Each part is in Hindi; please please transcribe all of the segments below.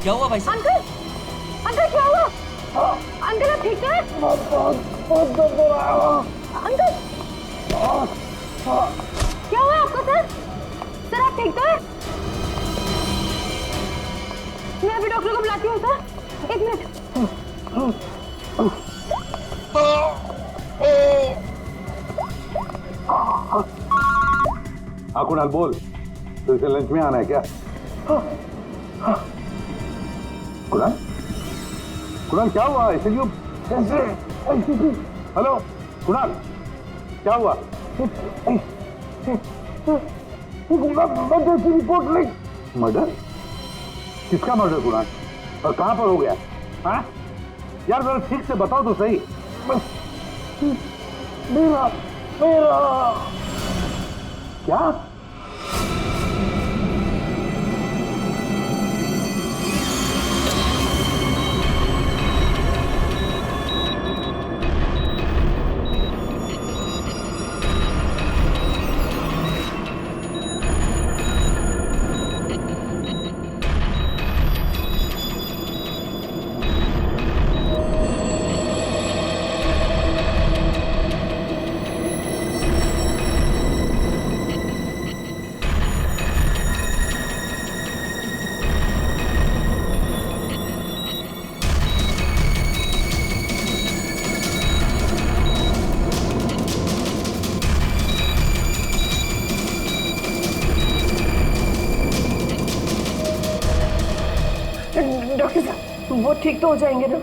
क्या हुआ भाई साहब? अंकल अंकल क्या हुआ? अंकल आप ठीक है? अंकल क्या हुआ आपको सर? सर आप ठीक तो है? मैं अभी डॉक्टर को बुलाती हूँ सर, 1 मिनट। हाँ कुणाल बोल, तुझे लंच में आना है क्या? कुणाल कुणाल क्या हुआ? ऐसे क्यों? हेलो कुणाल क्या हुआ? मर्डर की रिपोर्ट नहीं। मर्डर? किसका मर्डर कुणाल? और कहां पर हो गया? हाँ यार जरा ठीक से बताओ तो सही। मेरा क्या? डॉक्टर साहब वो ठीक तो हो जाएंगे ना?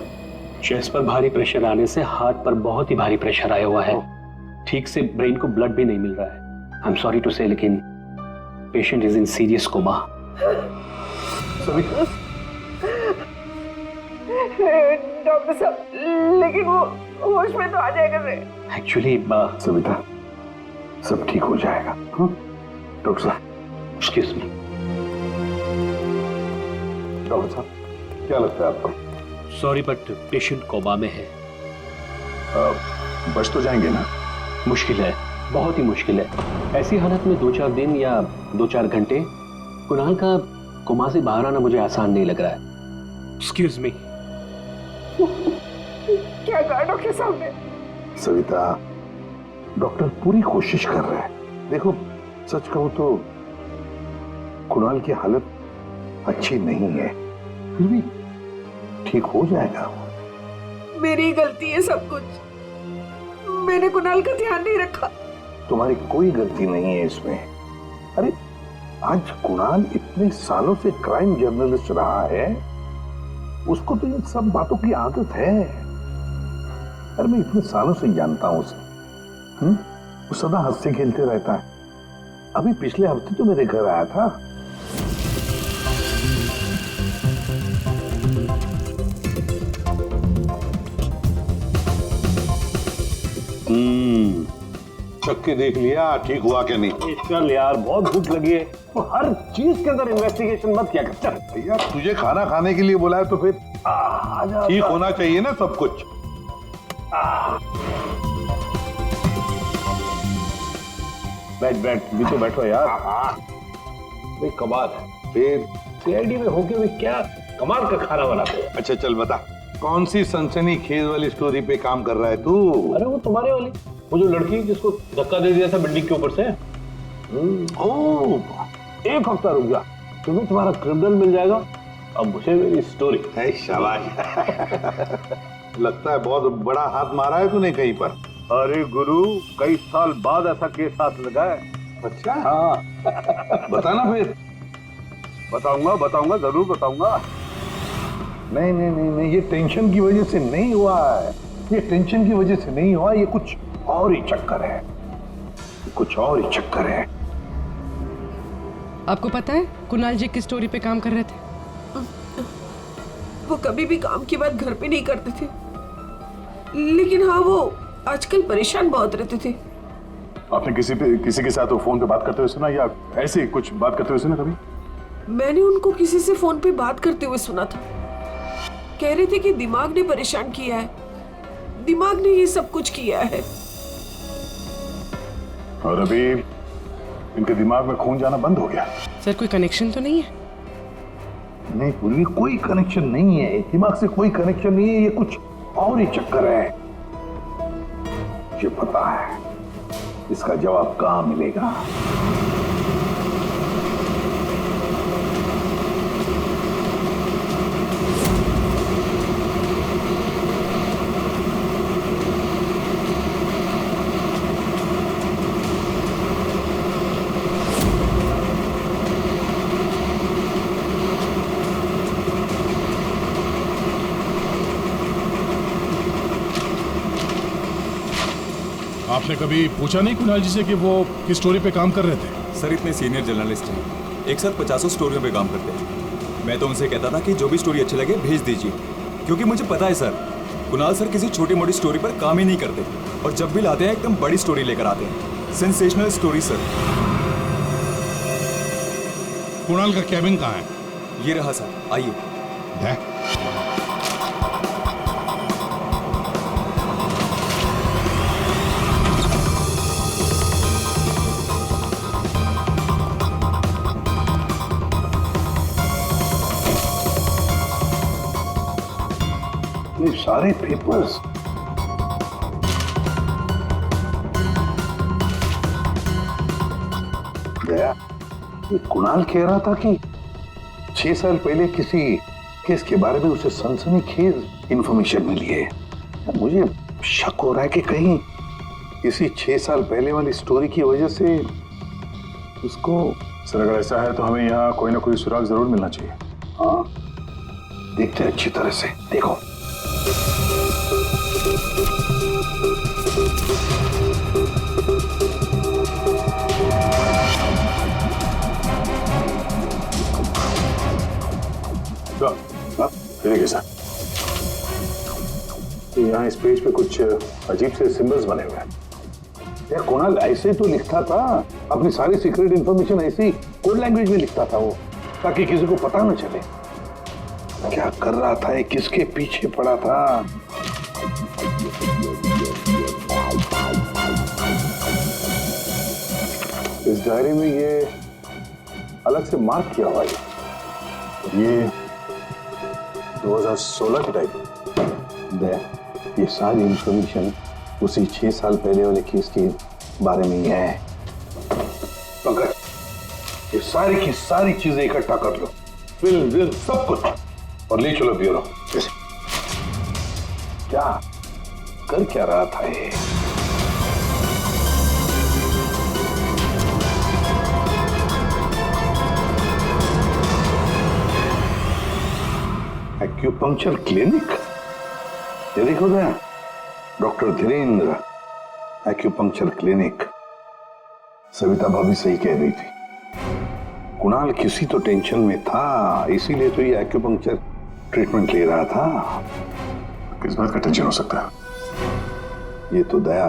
चेस्ट पर भारी प्रेशर आने से हार्ट पर बहुत ही भारी प्रेशर आया हुआ है। ठीक से ब्रेन को ब्लड भी नहीं मिल रहा है। I am sorry to say, लेकिन patient is in serious coma. Doctor साहब लेकिन वो होश में तो आ जाएगा रे। एक्चुअली सविता सब ठीक हो जाएगा। डॉक्टर साहब एक्सक्यूज मी। डॉक्टर साहब क्या लगता है आपको? सॉरी बट पेशेंट कोमा में है। बच तो जाएंगे ना? मुश्किल है, बहुत ही मुश्किल है। ऐसी हालत में 2-4 दिन या 2-4 घंटे कुणाल का कोमा से बाहर आना मुझे आसान नहीं लग रहा है। Excuse me. क्या कहा डॉक्टर साहब ने? सविता डॉक्टर पूरी कोशिश कर रहे हैं। देखो सच कहूं तो कुणाल की हालत अच्छी नहीं है, फिर भी ठीक हो जाएगा। मेरी गलती है सब कुछ, मैंने कुणाल का ध्यान नहीं रखा। तुम्हारी कोई गलती नहीं है इसमें। अरे आज कुणाल इतने सालों से क्राइम जर्नलिस्ट रहा है, उसको तो इन सब बातों की आदत है। अरे मैं इतने सालों से जानता हूं उसे। वो सदा हंसते खेलते रहता है। अभी पिछले हफ्ते तो मेरे घर आया था। चख के देख लिया ठीक हुआ क्या नहीं? चल यार बहुत भूख लगी है, तो हर चीज के अंदर इन्वेस्टिगेशन मत क्या कर। चल भैया तुझे खाना खाने के लिए बुलाया तो फिर ठीक होना चाहिए ना सब कुछ। बैठ भी तो बैठो यार। भाई कमाल है, फिर सीआईडी में होके भी क्या कमाल का खाना बनाते हो। अच्छा चल बता, कौन सी सनसनीखेज वाली स्टोरी पे काम कर रहा है तू? अरे वो तुम्हारे वाली, वो जो लड़की जिसको धक्का दे दिया था बिल्डिंग के ऊपर से। ओह 1 हफ्ता रुक जा, तुम्हें तुम्हारा क्रिमिनल मिल जाएगा, अब मुझे मेरी स्टोरी। शाबाश लगता है बहुत बड़ा हाथ मारा है तूने कहीं पर। अरे गुरु कई साल बाद ऐसा केस हाथ लगा है। अच्छा हाँ बताना फिर। बताऊंगा जरूर बताऊंगा। नहीं नहीं नहीं नहीं, ये टेंशन की वजह से नहीं हुआ है, ये टेंशन की वजह से नहीं हुआ, ये कुछ और ही चक्कर है, कुछ और ही चक्कर है। आपको पता है कुणाल जी किस स्टोरी पे काम कर रहे थे? वो कभी भी काम की बात घर पे नहीं करते थे, लेकिन हाँ वो आजकल परेशान बहुत रहते थे। आपने किसी के साथ फोन पे बात करते हुए सुना या ऐसे कुछ बात करते हुए सुना कभी? मैंने उनको किसी से फोन पे बात करते हुए सुना था। कह रहे थे कि दिमाग ने परेशान किया है, दिमाग ने ये सब कुछ किया है। और अभी इनके दिमाग में खून जाना बंद हो गया। सर कोई कनेक्शन तो नहीं है? नहीं पूर्वी, कोई कनेक्शन नहीं है, दिमाग से कोई कनेक्शन नहीं है, ये कुछ और ही चक्कर है। मुझे पता है इसका जवाब कहां मिलेगा। आपने कभी पूछा नहीं कुणाल जी से कि वो किस स्टोरी पे काम कर रहे थे? सर इतने सीनियर जर्नलिस्ट हैं, एक साथ 50 स्टोरियों पे काम करते हैं। मैं तो उनसे कहता था कि जो भी स्टोरी अच्छी लगे भेज दीजिए, क्योंकि मुझे पता है सर, कुणाल सर किसी छोटी मोटी स्टोरी पर काम ही नहीं करते, और जब भी लाते हैं एकदम बड़ी स्टोरी लेकर आते हैं, सेंसेशनल स्टोरी सर। कुणाल का कैबिन कहाँ है? ये रहा सर, आइए। है? ये सारे पेपर्स गया। ये कुणाल कह रहा था कि 6 साल पहले किसी केस के बारे में उसे सनसनीखेज इंफॉर्मेशन मिली है। मुझे शक हो रहा है कि कहीं इसी 6 साल पहले वाली स्टोरी की वजह से उसको। सर अगर ऐसा है तो हमें यहाँ कोई ना कोई सुराग जरूर मिलना चाहिए। हाँ, देखते हैं अच्छी तरह से। देखो ठीक है सर। यहाँ इस पेज पे कुछ अजीब से सिंबल्स बने हुए हैं। यार कुणाल ऐसे तो लिखता था, अपनी सारी सीक्रेट इंफॉर्मेशन ऐसी कोड लैंग्वेज में लिखता था वो, ताकि किसी को पता न चले क्या कर रहा था, किसके पीछे पड़ा था। इस डायरी में ये अलग से मार्क किया हुआ है, ये 2016 की डायरी। ये सारी इंफॉर्मेशन उसी 6 साल पहले वाले केस के बारे में ही है। पंकज, ये सारी की सारी चीजें इकट्ठा कर लो, फिल्म सब कुछ, और ले चलो ब्यूरो। क्या कर क्या रहा था ये? Acupuncture clinic? ये देखो ना, doctor Dhirendra acupuncture clinic. Savita भाभी सही कह रही थी, कुणाल किसी तो टेंशन में था, इसीलिए तो ये एक्यूपंक्चर ट्रीटमेंट ले रहा था। किस बात का टेंशन हो सकता है? ये तो दया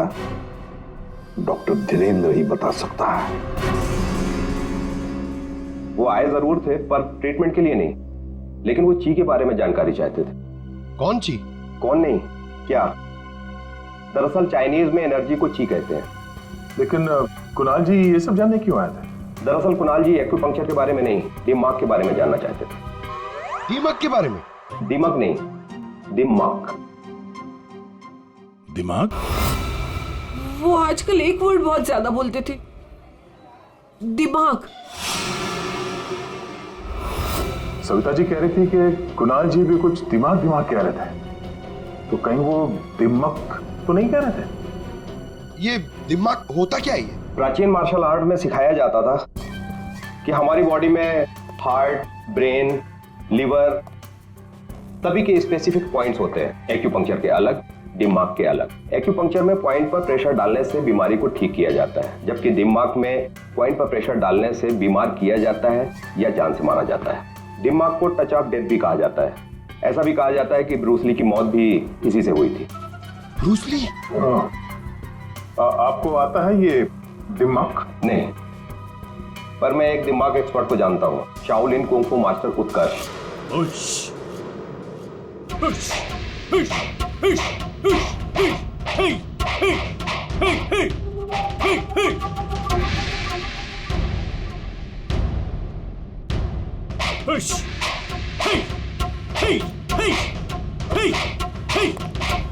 डॉक्टर धीरेन्द्र ही बता सकता है। वो आए जरूर थे पर ट्रीटमेंट के लिए नहीं, लेकिन वो ची के बारे में जानकारी चाहते थे। कौन ची? कौन नहीं, क्या? दरअसल चाइनीज में एनर्जी को ची कहते हैं। लेकिन कुणाल जी ये सब जानने क्यों आए थे? दरअसल कुणाल जी एक्यूपंक्चर के बारे में नहीं, दिमाग के बारे में जानना चाहते थे। दिमाग के बारे में? दिमाग नहीं, दिमाग। दिमाग? वो आजकल एक वर्ड बहुत ज्यादा बोलते थे, दिमाग। सविता जी कह रही थी कि कुणाल जी भी कुछ दिमाग दिमाग कह रहे थे, तो कहीं वो दिमाग तो नहीं कह रहे थे? ये दिमाग होता क्या है? प्राचीन मार्शल आर्ट में सिखाया जाता था कि हमारी बॉडी में हार्ट, ब्रेन, लिवर सभी के स्पेसिफिक पॉइंट्स होते हैं। एक्यूपंक्चर के अलग, दिमाग के अलग। एक्यूपंक्चर में पॉइंट पर प्रेशर डालने से बीमारी को ठीक किया जाता है, जबकि दिमाग में पॉइंट पर प्रेशर डालने से बीमार किया जाता है या जान से मारा जाता है। दिमाग को टच ऑफ डेथ भी कहा जाता है। ऐसा भी कहा जाता है कि ब्रूस ली की मौत भी इसी से हुई थी। Bruce Lee? आपको आता है ये दिमाग? नहीं, पर मैं एक दिमाग एक्सपर्ट को जानता हूँ, शाओलिन कुंग फू मास्टर उत्कर्ष।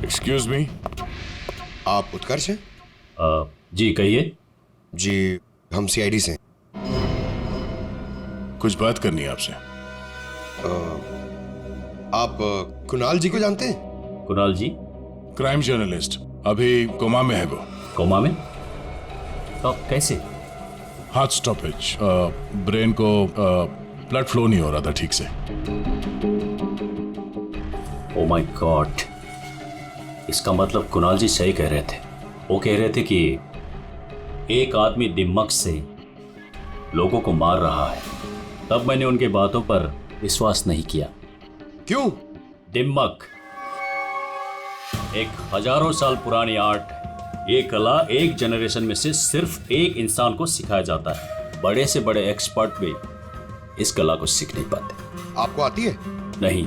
एक्सक्यूज मी, आप उत्कर्ष हैं? जी कहिए। जी, हम सीआईडी से हैं। कुछ बात करनी है आपसे। आप कुणाल जी को जानते हैं? कुणाल जी? क्राइम जर्नलिस्ट, अभी कोमा में है वो। कोमा में? तो कैसे? हार्ट स्टॉपेज, ब्रेन को ब्लड फ्लो नहीं हो रहा था ठीक से। ओ माय गॉड, इसका मतलब कुणाल जी सही कह रहे थे। वो कह रहे थे कि एक आदमी दिमाग से लोगों को मार रहा है। तब मैंने उनके बातों पर विश्वास नहीं किया। क्यों? दिमाग एक हजारों साल पुरानी आर्ट, ये कला एक जनरेशन में से सिर्फ एक इंसान को सिखाया जाता है। बड़े से बड़े एक्सपर्ट भी इस कला को सीख नहीं पाते। आपको आती है? नहीं,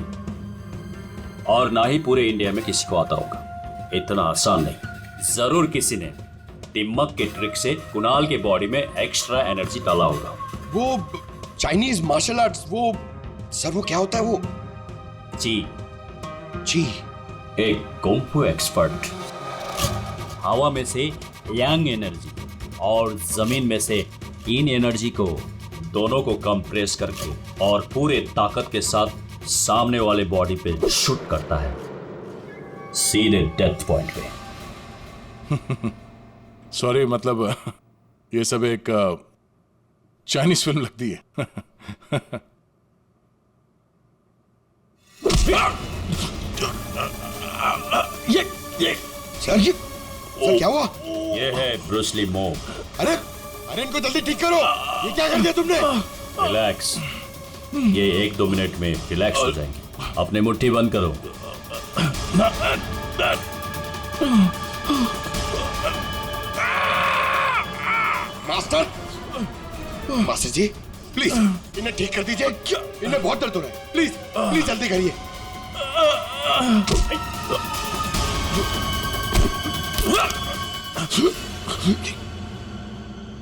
और ना ही पूरे इंडिया में किसी को आता होगा। इतना आसान नहीं। जरूर किसी ने दिमाग के ट्रिक से कुणाल के बॉडी में एक्स्ट्रा एनर्जी डाला होगा। वो चाइनीज मार्शल आर्ट्स, वो सर वो क्या होता है वो? जी, जी, एक कुंफू एक्सपर्ट हवा में से यांग एनर्जी और जमीन में से इन एनर्जी को दोनों को कंप्रेस करके और पूरे ताकत के साथ सामने वाले बॉडी पे शूट करता है, सीधे डेथ पॉइंट पे। सॉरी, मतलब ये सब एक चाइनीज फिल्म लगती है। ये सर क्या हुआ? ये है ब्रूस ली मूव। अरे अरे इनको जल्दी ठीक करो। ये क्या कर दिया तुमने? रिलैक्स, ये 1-2 मिनट में रिलैक्स हो जाएंगे। अपने मुट्ठी बंद करो। मास्टर, मास्टर जी प्लीज इन्हें ठीक कर दीजिए। इन्हें बहुत दर्द हो रहा है। प्लीज प्लीज जल्दी करिए।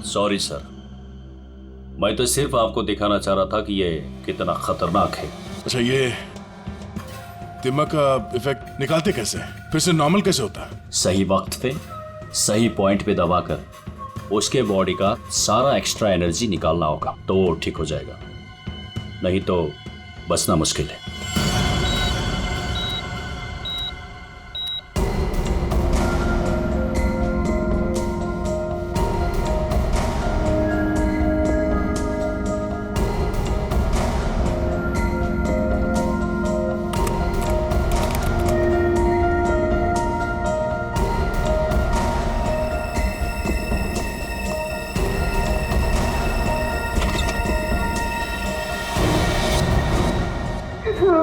सॉरी सर, मैं तो सिर्फ आपको दिखाना चाह रहा था कि ये कितना खतरनाक है। अच्छा, ये दिमाग का इफेक्ट निकालते कैसे? फिर से नॉर्मल कैसे होता है? सही वक्त पे सही पॉइंट पे दबाकर उसके बॉडी का सारा एक्स्ट्रा एनर्जी निकालना होगा, तो वो ठीक हो जाएगा। नहीं तो बचना मुश्किल है।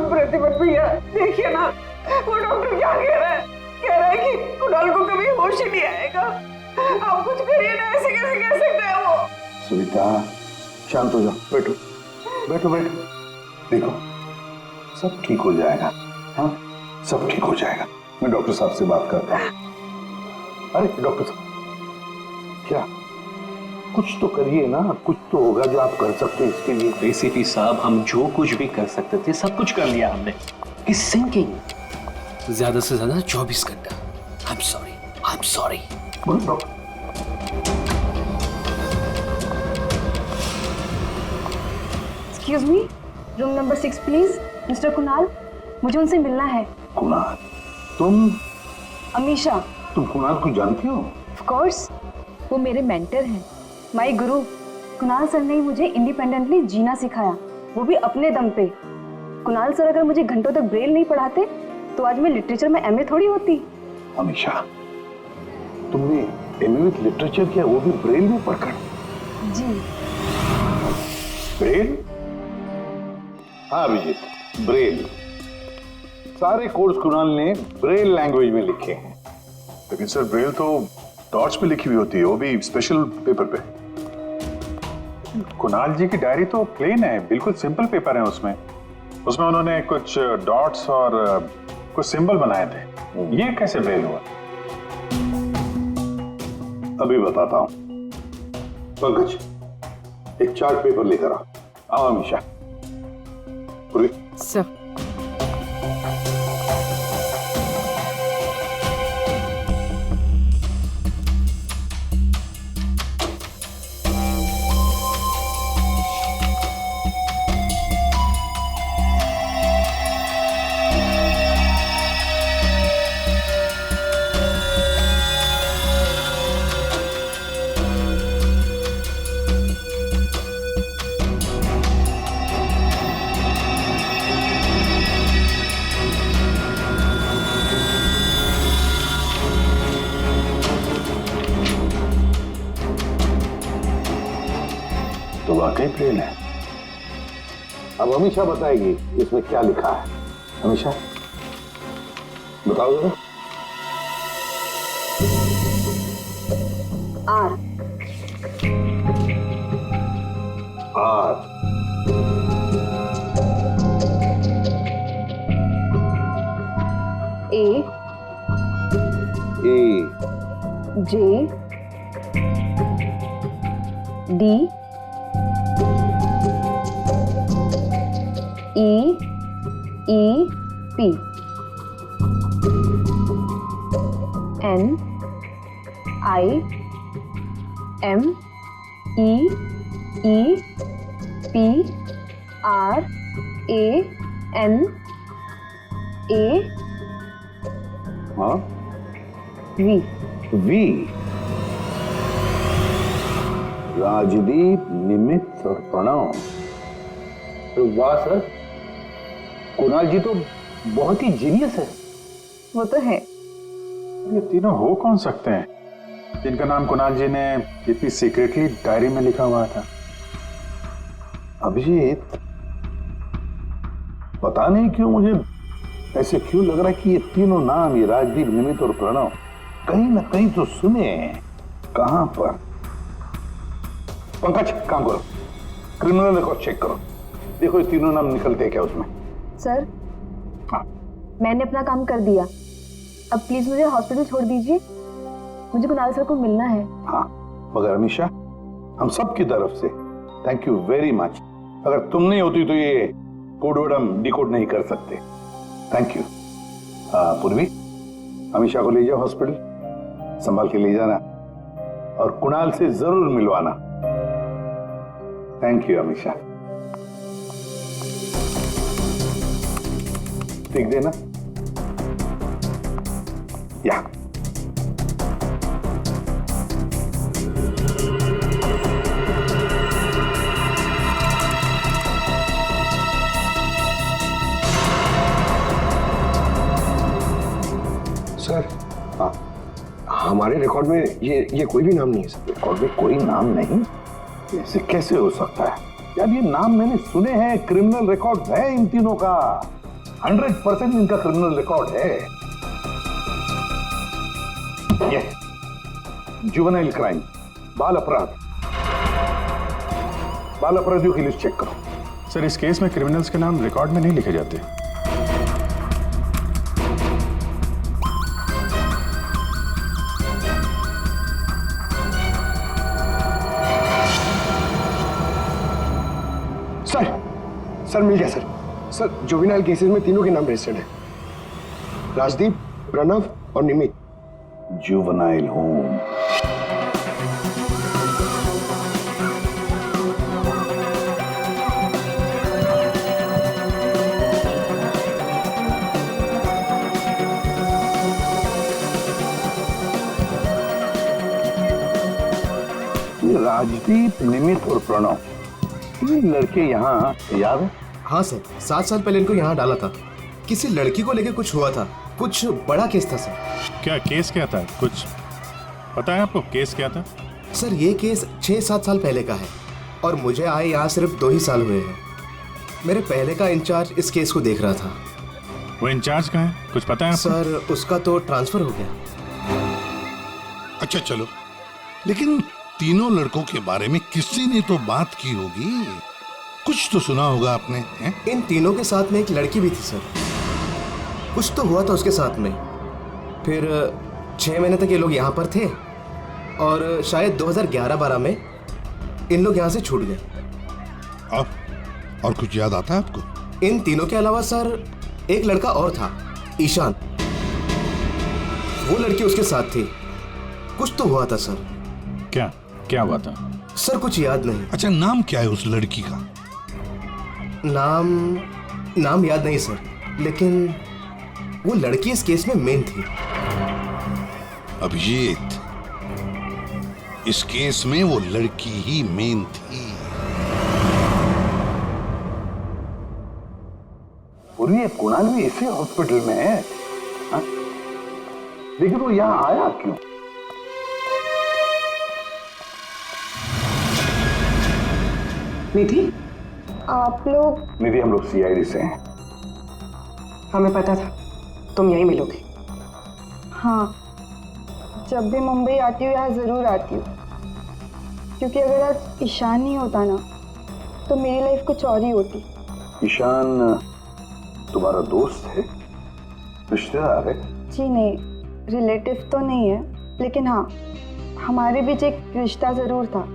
प्रतिपत भैया देखिए ना, वो डॉक्टर क्या कह रहा है? कह रहा है कि कुणाल को कभी होश ही नहीं आएगा। आप कुछ करिए ना, ऐसे कैसे कह सकता है वो? सुनीता शांत हो जाओ, बैठो बैठो बैठो। देखो सब ठीक हो जाएगा। हाँ, सब ठीक हो जाएगा। मैं डॉक्टर साहब से बात करता हूँ। अरे डॉक्टर साहब, क्या कुछ तो करिए ना, कुछ तो होगा जो आप कर सकते हैं इसके लिए। एसीपी साहब, हम जो कुछ भी कर सकते थे सब कुछ कर लिया हमने। इस सिंकिंग ज्यादा से ज्यादा 24 घंटा। I am sorry. Excuse me, room number 6 please. Mister Kunal, मुझे उनसे मिलना है। कुणाल? तुम? अमीशा। तुम कुणाल को जानती हो? ऑफ कोर्स, वो मेरे मेंटर हैं, माय गुरु। कुणाल सर ने ही मुझे इंडिपेंडेंटली जीना सिखाया, वो भी अपने दम पे। कुणाल सर अगर मुझे घंटों तक ब्रेल नहीं पढ़ाते तो आज मैं लिटरेचर में एमए थोड़ी होती। अमीशा, तुमने एमए विद लिटरेचर किया, वो भी ब्रेल में पढ़कर? जी। ब्रेल? हाँ अभिजीत, ब्रेल। सारे कोर्स कुणाल ने ब्रेल लैंग्वेज में लिखे हैं। लेकिन सर ब्रेल तो डॉट्स पे लिखी हुई होती है, वो भी स्पेशल पेपर पे। कुणाल जी की डायरी तो प्लेन है, बिल्कुल सिंपल पेपर है। उसमें उन्होंने कुछ डॉट्स और कुछ सिंबल बनाए थे। ये कैसे ब्रेल हुआ? अभी बताता हूं। पंकज, एक चार्ट पेपर लेकर आओ। अमीशा। सर। 6 ब्रेल है। अब अमीषा बताएगी इसमें क्या लिखा है। अमीषा बताओ जरा। R R A A J D E P N I M E P R A N A हाँ वी वी। राजदीप, निमित और प्रणव। वाह सर, कुणाल जी तो बहुत ही जीनियस है। वो तो है। ये तीनों हो कौन सकते हैं जिनका नाम कुणाल जी ने इतनी सीक्रेटली डायरी में लिखा हुआ था? अभिजीत, पता नहीं क्यों मुझे ऐसे क्यों लग रहा है कि ये तीनों नाम, ये राजदीप, निमित और प्रणव, कहीं ना कहीं तो सुने हैं। कहां पर? पंकज, काम करो, क्रिमिनल रिकॉर्ड चेक करो, देखो ये तीनों नाम निकलते हैं क्या उसमें। सर, हाँ। मैंने अपना काम कर दिया, अब प्लीज मुझे हॉस्पिटल छोड़ दीजिए, मुझे कुणाल सर को मिलना है। हाँ, मगर अमीषा, हम सब की तरफ से थैंक यू वेरी मच। अगर तुम नहीं होती तो ये कोड वर्ड हम डिकोड नहीं कर सकते। Thank you. पूर्वी, अमीषा को ले जाओ हॉस्पिटल, संभाल के ले जाना और कुणाल से जरूर मिलवाना। Thank you Amisha. देख देना या सर, हाँ, हमारे रिकॉर्ड में ये कोई भी नाम नहीं है सर। रिकॉर्ड में कोई नाम नहीं? ऐसे कैसे हो सकता है यार? ये नाम मैंने सुने हैं, क्रिमिनल रिकॉर्ड है इन तीनों का, 100% इनका क्रिमिनल रिकॉर्ड है। ये जुवेनाइल क्राइम, बाल अपराध, बाल अपराधियों की लिस्ट चेक करो। सर, इस केस में क्रिमिनल्स के नाम रिकॉर्ड में नहीं लिखे जाते। सर मिल गया सर। सर, जुवेनाइल केसेस में तीनों के नाम रजिस्टर्ड है, राजदीप, प्रणव और निमित। Juvenile home. राजदीप, निमित और प्रणव, ये लड़के यहाँ याद है? हाँ सर, 7 साल पहले इनको यहाँ डाला था। किसी लड़की को लेकर कुछ हुआ था, कुछ बड़ा केस था सर। क्या केस क्या था? कुछ पता है आपको केस क्या था? सर, ये केस 6-7 साल पहले का है और मुझे आए यहाँ सिर्फ 2 ही साल हुए हैं। मेरे पहले का इंचार्ज इस केस को देख रहा था। वो इंचार्ज कहाँ है, कुछ पता है आपको? सर, उसका तो ट्रांसफर हो गया। अच्छा चलो, लेकिन तीनों लड़कों के बारे में किसी ने तो बात की होगी, कुछ तो सुना होगा आपने है? इन तीनों के साथ में एक लड़की भी थी सर, कुछ तो हुआ था उसके साथ में। फिर 6 महीने तक ये लोग यहाँ पर थे और शायद 2011-12 में इन लोग यहाँ से छूट गए। अब और कुछ याद आता है आपको? इन तीनों के अलावा सर एक लड़का और था, ईशान, वो लड़की उसके साथ थी। कुछ तो हुआ था सर। क्या हुआ था? सर कुछ याद नहीं। अच्छा, नाम क्या है उस लड़की का? नाम याद नहीं सर, लेकिन वो लड़की इस केस में मेन थी। अभिजीत, इस केस में वो लड़की ही मेन थी। पूरी ये कुणाल भी इसी हॉस्पिटल में है, हा? लेकिन वो यहाँ आया क्यों? निधि, आप लोग? निधि, हम लोग सीआईडी से हैं। हमें पता था तुम यहीं मिलोगे। हाँ, जब भी मुंबई आती हूँ यहाँ ज़रूर आती हूँ, क्योंकि अगर आज ईशान नहीं होता ना तो मेरी लाइफ कुछ और ही होती। ईशान तुम्हारा दोस्त है, रिश्तेदार है? जी नहीं, रिलेटिव तो नहीं है, लेकिन हाँ हमारे बीच एक रिश्ता ज़रूर था,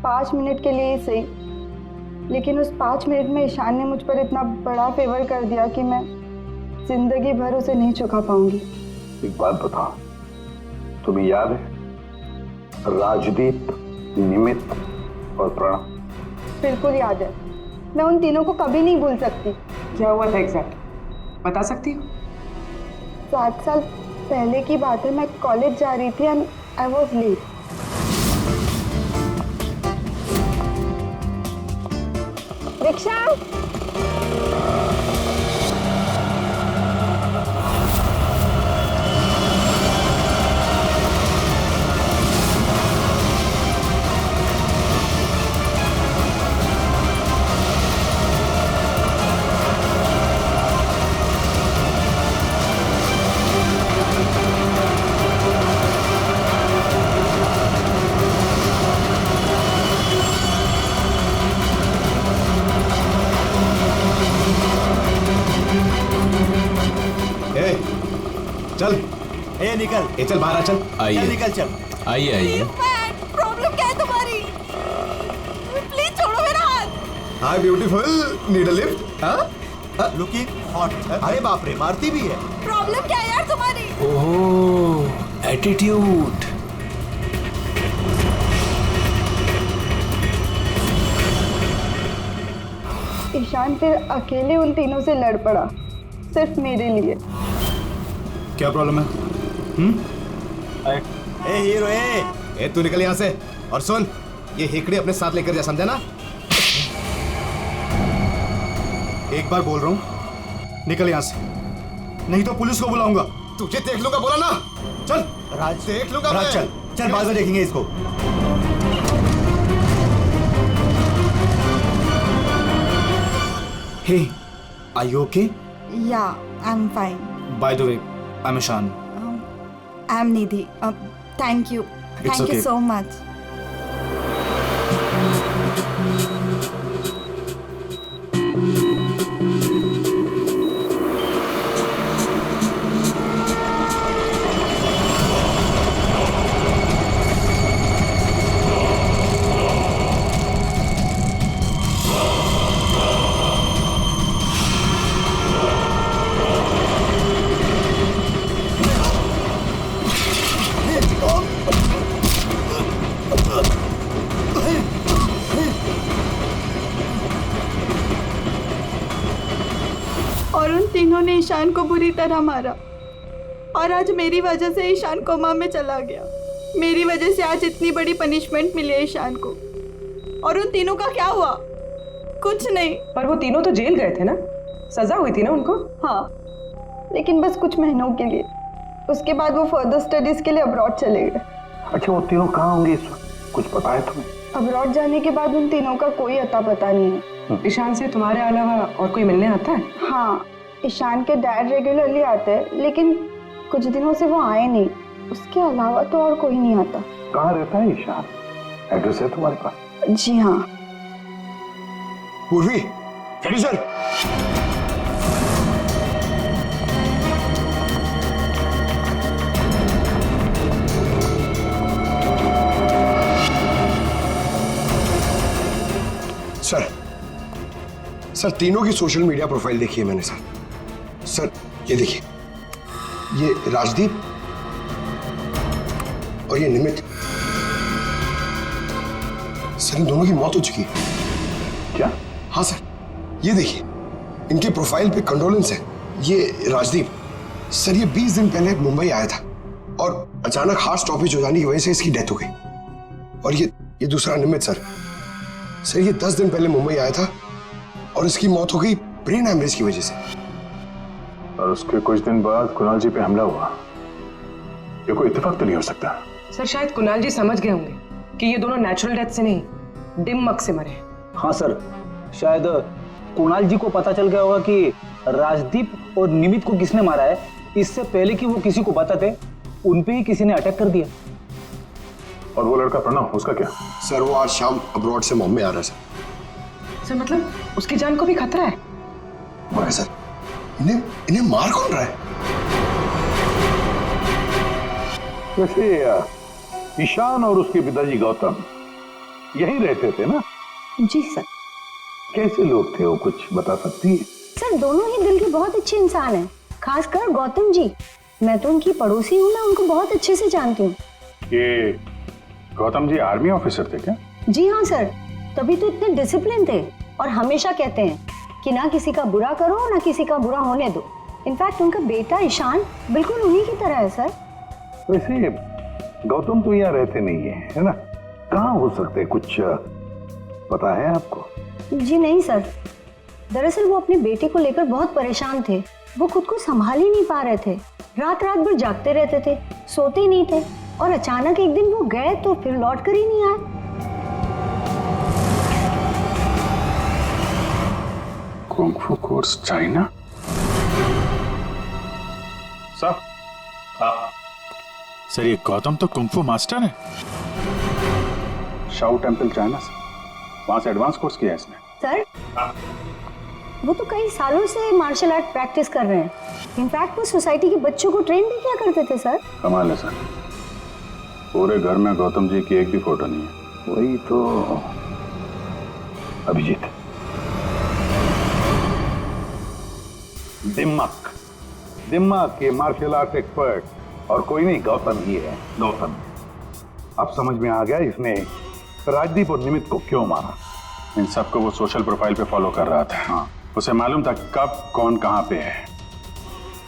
5 मिनट के लिए ही सही। लेकिन उस 5 मिनट में ईशान ने मुझ पर इतना बड़ा फेवर कर दिया कि मैं जिंदगी भर उसे नहीं चुका पाऊंगी। एक बात बताओ, तुम्हें याद है राजदीप, निमित और प्रणव? बिल्कुल याद है, मैं उन तीनों को कभी नहीं भूल सकती। क्या हुआ था एग्जैक्ट बता सकती हो? 7 साल पहले की बात है, मैं कॉलेज जा रही थी and I was late. Rickshaw, चल। ए निकल। ए चल बाहर आ, चल। चल निकल चल। आइए आइए। प्रॉब्लम क्या है तुम्हारी? प्लीज छोड़ो मेरा हाथ। Hi beautiful, need a lift? हाँ? Looking hot. अरे बाप रे, मारती भी है। प्रॉब्लम क्या है यार तुम्हारी? ओह, एटीट्यूड। ईशान फिर अकेले उन तीनों से लड़ पड़ा, सिर्फ मेरे लिए। क्या प्रॉब्लम है? ए हीरो, ए तू निकल यहाँ से। और सुन, ये हेकड़े अपने साथ लेकर जा, समझा ना? एक बार बोल रहा हूँ, निकल यहाँ से, नहीं तो पुलिस को बुलाऊंगा। तुझे देख लूंगा, बोला ना? चल राज, देख लूंगा राज, मैं। चल चल, बाद में देखेंगे इसको। Hey, are you okay? Yeah, I'm fine. By the way, I am Ishaan. I'm Nidhi. Thank you. It's Thank okay. you so much. और उन तीनों ने ईशान को बुरी तरह मारा, और आज मेरी वजह से ईशान कोमा में चला गया। मेरी वजह से आज इतनी बड़ी पनिशमेंट मिली है ईशान को। और उन तीनों का क्या हुआ? कुछ नहीं। पर वो तीनों तो जेल गए थे ना, सजा हुई थी ना उनको? हाँ, लेकिन बस कुछ महीनों के लिए। उसके बाद वो फर्दर स्टडीज के लिए अब्रॉड चले गए। अच्छा, वो तीनों कहाँ होंगे इस वक्त? कुछ पता है तुम्हें? अब्रॉड जाने के बाद उन तीनों का कोई अता पता नहीं है। ईशान से तुम्हारे अलावा और कोई मिलने आता है? हाँ, ईशान के डैड रेगुलरली आते हैं, लेकिन कुछ दिनों से वो आए नहीं। उसके अलावा तो और कोई नहीं आता। कहाँ रहता है ईशान? एड्रेस है तुम्हारे पास? जी हाँ। पूर्वी, चलिए सर। सर, तीनों की सोशल मीडिया प्रोफाइल देखी है मैंने सर। सर ये देखिए, ये राजदीप और ये निमित। सर इन दोनों की मौत हो चुकी है। क्या? हाँ सर, ये देखिए, इनकी प्रोफाइल पे कंडोलेंस है। ये राजदीप सर, ये 20 दिन पहले मुंबई आया था और अचानक हार्ट स्टॉपेज हो जाने की वजह से इसकी डेथ हो गई। और ये दूसरा निमित सर, ये 10 दिन पहले मुंबई आया था और इसकी मौत हो गई ब्रेन हैमरेज की वजह से। और उसके कुछ दिन बाद कुणाल जी पे हमला हुआ। ये कोई इत्तेफाक तो नहीं हो सकता। सर शायद कुणाल जी समझ गए होंगे कि ये दोनों नेचुरल डेथ से नहीं, डिम मक से मरे। हाँ सर, शायद कुणाल जी को पता चल गया होगा कि राजदीप और निमित को किसने मारा है। इससे पहले कि वो किसी को बताते, उन पे ही किसी ने अटैक कर दिया। और वो लड़का प्रणव, उसका क्या? सर वो आज शाम अब्रॉड से बॉम्बे आ रहा है सर मतलब उसकी जान को भी खतरा है। सर। सर इन्हें मार कौन रहा है? वैसे ईशान और उसके पिताजी गौतम यहीं रहते थे ना? जी सर। कैसे लोग थे वो, कुछ बता सकती है? सर दोनों ही दिल के बहुत अच्छे इंसान हैं, खासकर गौतम जी। मैं तो उनकी पड़ोसी हूँ, मैं उनको बहुत अच्छे से जानती हूँ। ये गौतम जी आर्मी ऑफिसर थे क्या? जी हाँ सर, तभी तो इतने डिसिप्लिन थे और हमेशा कहते हैं कि ना किसी का बुरा करो ना किसी का बुरा होने दो। इनफैक्ट उनका बेटा ईशान बिल्कुल उन्हीं की तरह है सर। वैसे गौतम तो यहाँ रहते नहीं है ना? कहाँ हो सकते, कुछ पता है आपको? जी नहीं सर, दरअसल वो अपने बेटे को लेकर बहुत परेशान थे। वो खुद को संभाल ही नहीं पा रहे थे, रात रात भर जागते रहते थे, सोते ही नहीं थे। और अचानक एक दिन वो गए तो फिर लौट कर ही नहीं आए। Kung fu course China? सर? हाँ सर, ये गौतम तो कुंग-फू मास्टर है। शाओ टेम्पल चाइना से, वहां से एडवांस कोर्स किया है इसने। सर वो तो कई सालों से मार्शल आर्ट प्रैक्टिस कर रहे हैं। इनफैक्ट वो सोसाइटी के बच्चों को ट्रेन भी किया करते थे सर। कमाल है सर, पूरे घर में गौतम जी की एक भी फोटो नहीं है। वही तो अभिजीत, दिमाग के मार्शल आर्ट एक्सपर्ट और कोई नहीं, गौतम ही है। गौतम, अब समझ में आ गया इसने राजदीप और निमित को क्यों मारा। इन सबको वो सोशल प्रोफाइल पे फॉलो कर रहा था। हाँ, उसे मालूम था कब कौन कहाँ पे है।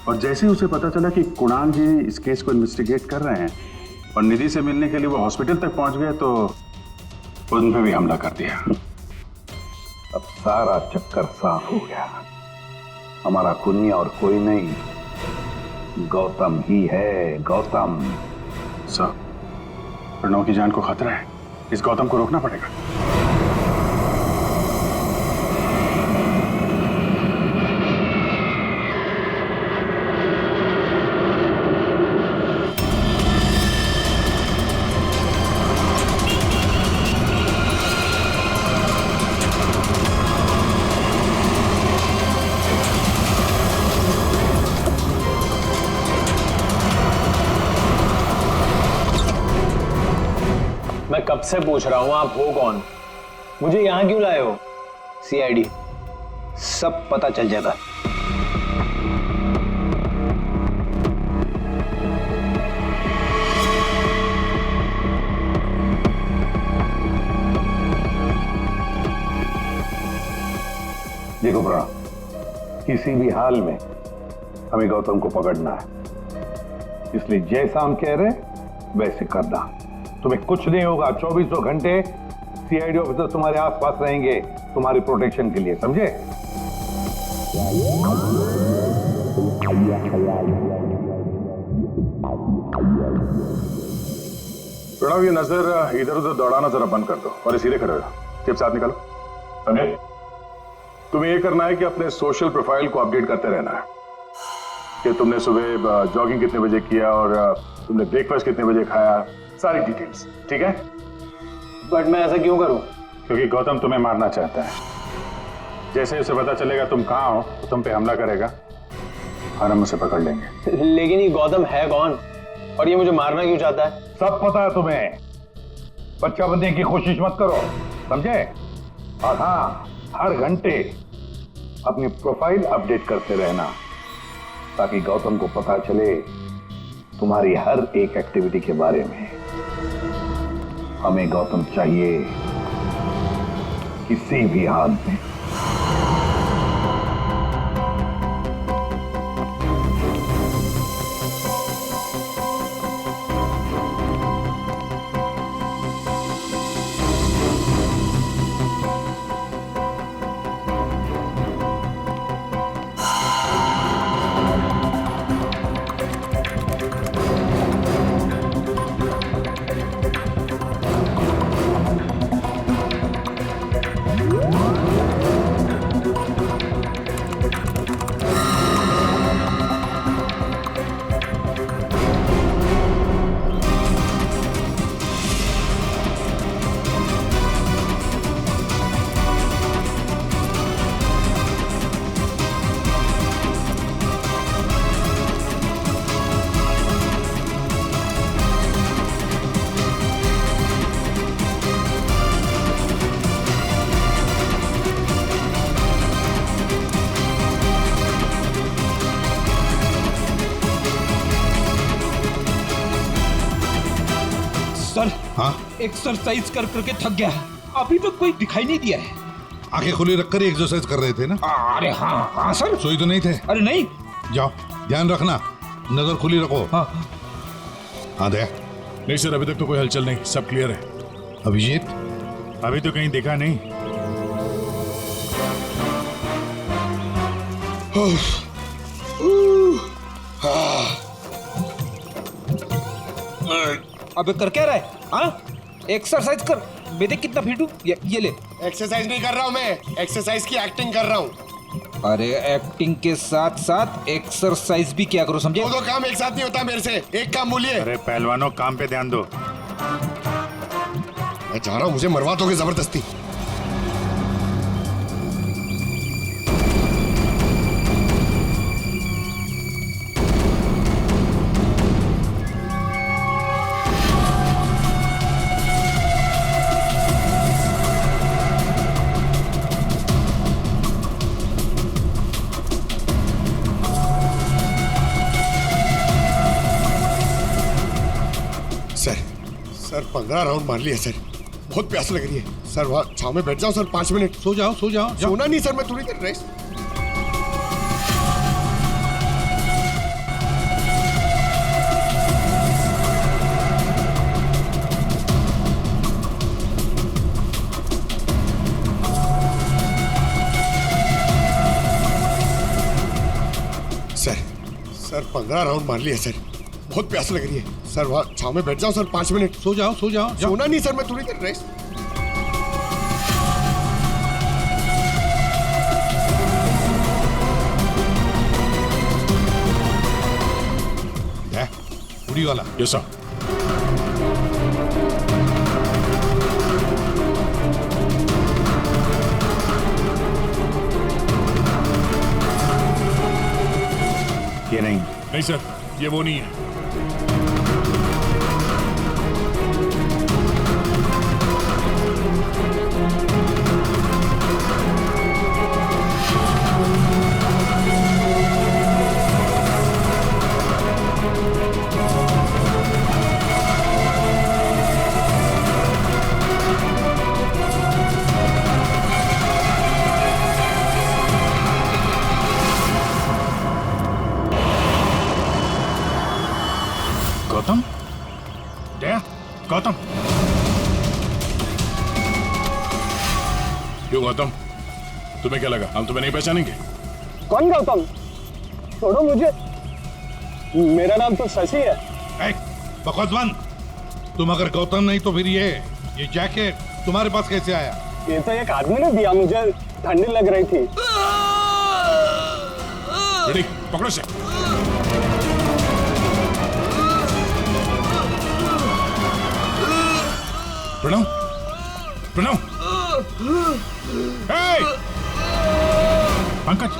और जैसे ही उसे पता चला कि कुणाल जी इस केस को इन्वेस्टिगेट कर रहे हैं और निधि से मिलने के लिए वो हॉस्पिटल तक पहुंच गए, तो उन पे भी हमला कर दिया। अब सारा चक्कर साफ हो गया। हमारा खूनी और कोई नहीं, गौतम ही है। गौतम। सर, प्रणव की जान को खतरा है, इस गौतम को रोकना पड़ेगा। मैं कब से पूछ रहा हूं आप हो कौन, मुझे यहां क्यों लाए हो? सीआईडी, सब पता चल जाता। देखो प्रणव, किसी भी हाल में हमें गौतम को पकड़ना है, इसलिए जैसा हम कह रहे वैसे करना। तुम्हें कुछ नहीं होगा, 24 घंटे सीआईडी ऑफिसर तुम्हारे आसपास रहेंगे तुम्हारी प्रोटेक्शन के लिए, समझे? प्रणव, ये नजर इधर उधर दौड़ाना जरा बंद कर दो और सीधे खड़े हो। चिप साथ निकालो, समझे? तुम्हें ये करना है कि अपने सोशल प्रोफाइल को अपडेट करते रहना है कि तुमने सुबह जॉगिंग कितने बजे किया और तुमने ब्रेकफास्ट कितने बजे खाया, सारी डिटेल्स, ठीक है? बट मैं ऐसा क्यों करूं? क्योंकि गौतम तुम्हें मारना चाहता है। जैसे उसे पता चलेगा तुम कहाँ हो तो तुम पे हमला करेगा और हम उसे पकड़ लेंगे। लेकिन ये गौतम है कौन और ये मुझे मारना क्यों चाहता है? सब पता है तुम्हें, बच्चा बनने की कोशिश मत करो, समझे? और हाँ, हर घंटे अपनी प्रोफाइल अपडेट करते रहना ताकि गौतम को पता चले तुम्हारी हर एक एक्टिविटी के बारे में। हमें गौतम चाहिए किसी भी हाल में। हाँ एक्सरसाइज कर करके थक गया, अभी तक कोई दिखाई नहीं दिया है। आंखें खुली रखकर एक्सरसाइज कर रहे थे ना? अरे हाँ हाँ सर। सोई तो नहीं थे? अरे नहीं। जाओ ध्यान रखना, नजर खुली रखो। हाँ हाँ दया। नहीं सर, अभी तक तो कोई हलचल नहीं, सब क्लियर है। अभिजीत? अभी तो कहीं दिखा नहीं। अबे कर क्या रहा है? हाँ एक्सरसाइज कर, मैं देख कितना फिट हूँ। ये ले। एक्सरसाइज नहीं कर रहा हूँ मैं, एक्सरसाइज की एक्टिंग कर रहा हूँ। अरे एक्टिंग के साथ साथ एक्सरसाइज भी क्या करो, समझे? दो काम एक साथ नहीं होता मेरे से, एक काम बोलिए। अरे पहलवानों, काम पे ध्यान दो। मैं जा रहा हूँ, मुझे मरवा दोगे जबरदस्ती। सर 15 राउंड मार लिया सर, बहुत प्यास लग रही है सर। वहाँ छाव में बैठ जाओ सर, 5 मिनट। सो जाओ सो जाओ। सोना नहीं सर, मैं थोड़ी देर रेस्ट। सर 15 राउंड मार लिया सर, बहुत प्यास लग रही है सर। वहाँ छाव में बैठ जाओ सर, 5 मिनट। सो जाओ सो जाओ। सोना नहीं सर, मैं थोड़ी देर रेस्ट। उड़ी वाला। Yes sir. ये नहीं। नहीं सर, ये वो नहीं है। गौतम? दया? गौतम? क्यों गौतम, तुम्हें क्या लगा हम तुम्हें नहीं पहचानेंगे? कौन गौतम? छोड़ो मुझे, मेरा नाम तो शशि है। बकवास बंद। तुम अगर गौतम नहीं तो फिर ये जैकेट तुम्हारे पास कैसे आया? ये तो एक आदमी ने दिया मुझे, ठंडी लग रही थी। रेडी, पकड़ो से। प्रणव, प्रणव, पंकज,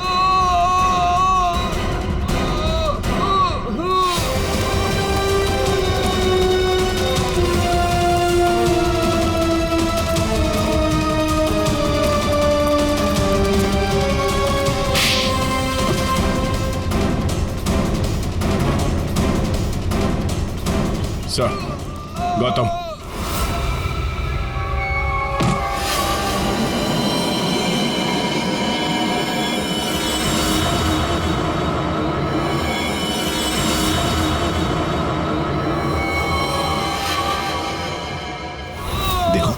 सर, गौतम। देखो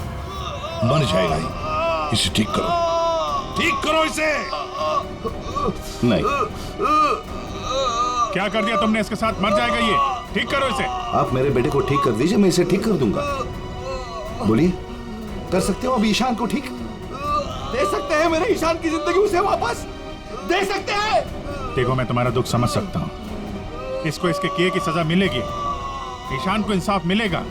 मर जाएगा ही, इसे ठीक करो, ठीक करो इसे। नहीं। क्या कर दिया तुमने इसके साथ? मर जाएगा ये, ठीक करो इसे। आप मेरे बेटे को ठीक कर दीजिए, मैं इसे ठीक कर दूंगा। बोलिए, कर सकते हो अब ईशान को ठीक? दे सकते हैं मेरे ईशान की जिंदगी उसे वापस, दे सकते हैं। देखो मैं तुम्हारा दुख समझ सकता हूँ, इसको इसके किए की सजा मिलेगी, ईशान को इंसाफ मिलेगा,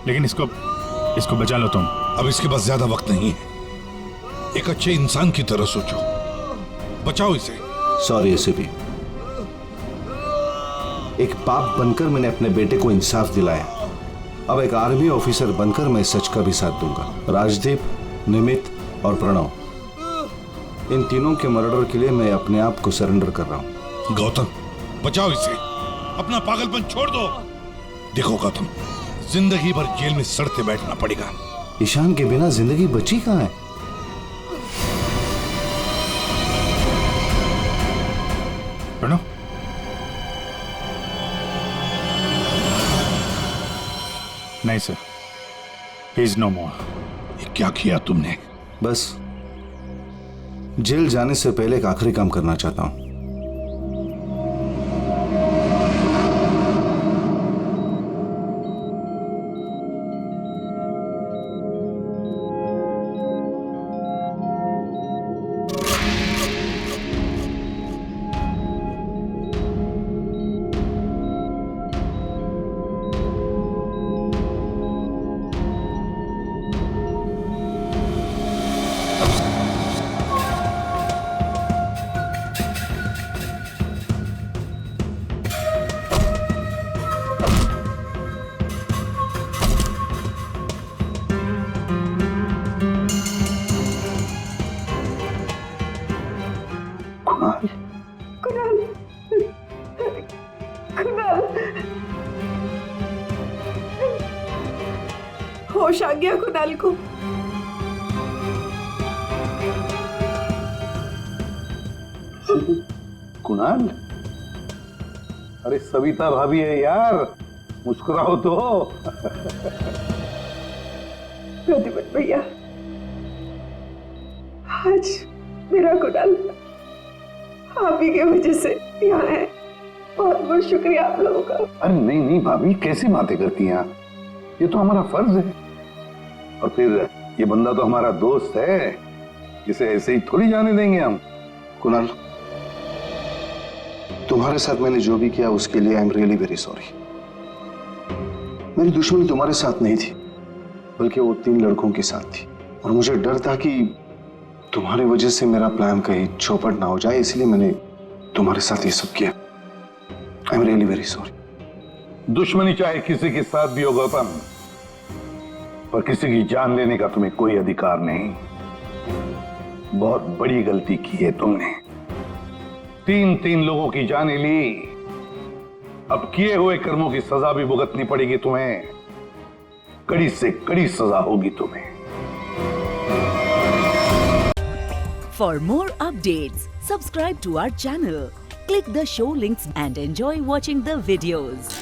लेकिन इसको बचा लो तुम। अब इसके पास ज्यादा वक्त नहीं है, एक अच्छे इंसान की तरह सोचो, बचाओ इसे। सॉरी एसीपी, एक बाप बनकर मैंने अपने बेटे को इंसाफ दिलाया, अब एक आर्मी ऑफिसर बनकर मैं सच का भी साथ दूंगा। राजदीप, निमित और प्रणव, इन तीनों के मर्डर के लिए मैं अपने आप को सरेंडर कर रहा हूं। गौतम बचाओ इसे, अपना पागलपन छोड़ दो। देखो गौतम, जिंदगी भर जेल में सड़ते बैठना पड़ेगा। ईशान के बिना जिंदगी बची कहाँ है? प्रणव, नहीं सर, ही इज नो मोर। ये क्या किया तुमने? बस जेल जाने से पहले एक आखिरी काम करना चाहता हूं। कुणाल, कुणाल, होश आ गया कुणाल को। कुणाल, अरे सविता भाभी है यार, मुस्कुराओ तो। प्रतिपत भैया, आज मेरा कुणाल आप ही की वजह से यहाँ है। बहुत बहुत शुक्रिया आप लोगों का। अरे नहीं नहीं भाभी, कैसी बातें करती हैं आप? ये तो हमारा फर्ज है। और फिर ये बंदा तो हमारा दोस्त है, इसे ऐसे ही थोड़ी जाने देंगे हम। कुणाल, तुम्हारे साथ मैंने जो भी किया उसके लिए I am really very sorry. मेरी दुश्मनी तुम्हारे साथ नहीं थी, बल्कि वो 3 लड़कों के साथ थी। और मुझे डर था कि तुम्हारी वजह से मेरा प्लान कहीं चौपट ना हो जाए, इसलिए मैंने तुम्हारे साथ ये सब किया। I am really very sorry. दुश्मनी चाहे किसी के साथ भी हो गौतम, पर किसी की जान लेने का तुम्हें कोई अधिकार नहीं। बहुत बड़ी गलती की है तुमने। 3 लोगों की जानें ली। अब किए हुए कर्मों की सजा भी भुगतनी पड़ेगी तुम्हें। कड़ी से कड़ी सजा होगी तुम्हें। For more updates, subscribe to our channel, click the show links and enjoy watching the videos.